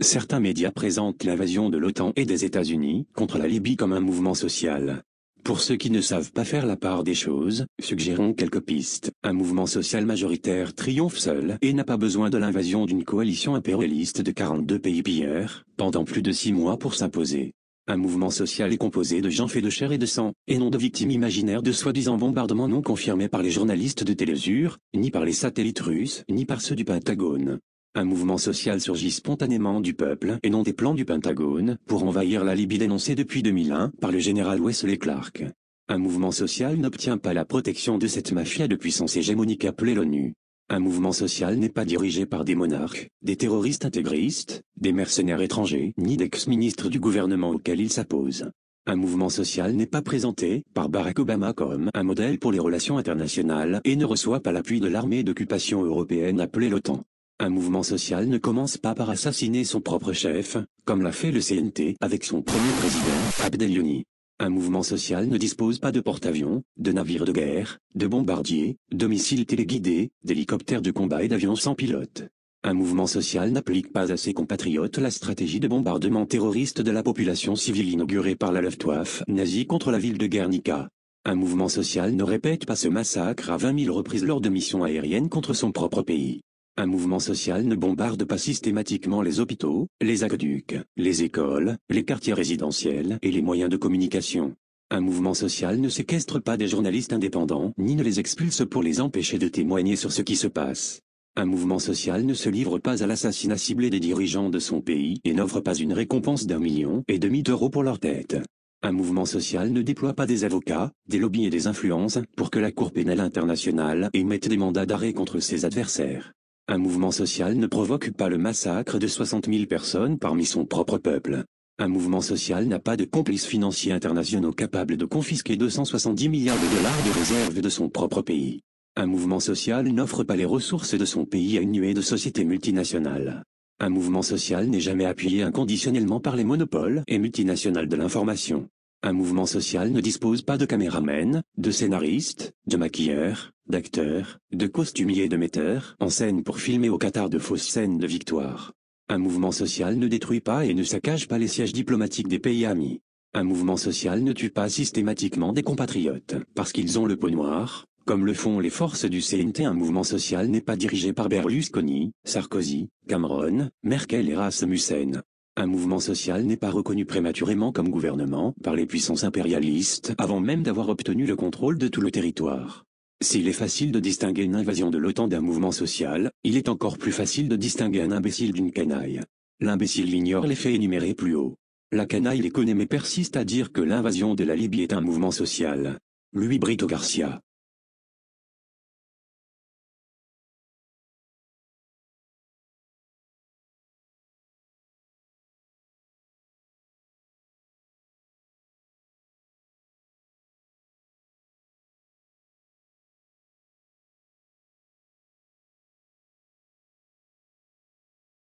Certains médias présentent l'invasion de l'OTAN et des États-Unis contre la Libye comme un mouvement social. Pour ceux qui ne savent pas faire la part des choses, suggérons quelques pistes. Un mouvement social majoritaire triomphe seul et n'a pas besoin de l'invasion d'une coalition impérialiste de 42 pays pilleurs, pendant plus de 6 mois pour s'imposer. Un mouvement social est composé de gens faits de chair et de sang, et non de victimes imaginaires de soi-disant bombardements non confirmés par les journalistes de Télésur, ni par les satellites russes, ni par ceux du Pentagone. Un mouvement social surgit spontanément du peuple et non des plans du Pentagone pour envahir la Libye dénoncée depuis 2001 par le général Wesley Clark. Un mouvement social n'obtient pas la protection de cette mafia de puissance hégémonique appelée l'ONU. Un mouvement social n'est pas dirigé par des monarques, des terroristes intégristes, des mercenaires étrangers, ni d'ex-ministres du gouvernement auquel il s'oppose. Un mouvement social n'est pas présenté par Barack Obama comme un modèle pour les relations internationales et ne reçoit pas l'appui de l'armée d'occupation européenne appelée l'OTAN. Un mouvement social ne commence pas par assassiner son propre chef, comme l'a fait le CNT avec son premier président, Abdel Youni. Un mouvement social ne dispose pas de porte-avions, de navires de guerre, de bombardiers, de missiles téléguidés, d'hélicoptères de combat et d'avions sans pilote. Un mouvement social n'applique pas à ses compatriotes la stratégie de bombardement terroriste de la population civile inaugurée par la Luftwaffe nazie contre la ville de Guernica. Un mouvement social ne répète pas ce massacre à 20 000 reprises lors de missions aériennes contre son propre pays. Un mouvement social ne bombarde pas systématiquement les hôpitaux, les aqueducs, les écoles, les quartiers résidentiels et les moyens de communication. Un mouvement social ne séquestre pas des journalistes indépendants ni ne les expulse pour les empêcher de témoigner sur ce qui se passe. Un mouvement social ne se livre pas à l'assassinat ciblé des dirigeants de son pays et n'offre pas une récompense d'1,5 million d'euros pour leur tête. Un mouvement social ne déploie pas des avocats, des lobbies et des influences pour que la Cour pénale internationale émette des mandats d'arrêt contre ses adversaires. Un mouvement social ne provoque pas le massacre de 60 000 personnes parmi son propre peuple. Un mouvement social n'a pas de complices financiers internationaux capables de confisquer 270 milliards de dollars de réserves de son propre pays. Un mouvement social n'offre pas les ressources de son pays à une nuée de sociétés multinationales. Un mouvement social n'est jamais appuyé inconditionnellement par les monopoles et multinationales de l'information. Un mouvement social ne dispose pas de caméramens, de scénaristes, de maquilleurs, d'acteurs, de costumiers et de metteurs en scène pour filmer au Qatar de fausses scènes de victoire. Un mouvement social ne détruit pas et ne saccage pas les sièges diplomatiques des pays amis. Un mouvement social ne tue pas systématiquement des compatriotes parce qu'ils ont le peau noire, comme le font les forces du CNT. Un mouvement social n'est pas dirigé par Berlusconi, Sarkozy, Cameron, Merkel et Rasmussen. Un mouvement social n'est pas reconnu prématurément comme gouvernement par les puissances impérialistes avant même d'avoir obtenu le contrôle de tout le territoire. S'il est facile de distinguer une invasion de l'OTAN d'un mouvement social, il est encore plus facile de distinguer un imbécile d'une canaille. L'imbécile ignore les faits énumérés plus haut. La canaille les connaît mais persiste à dire que l'invasion de la Libye est un mouvement social. Lui Brito Garcia.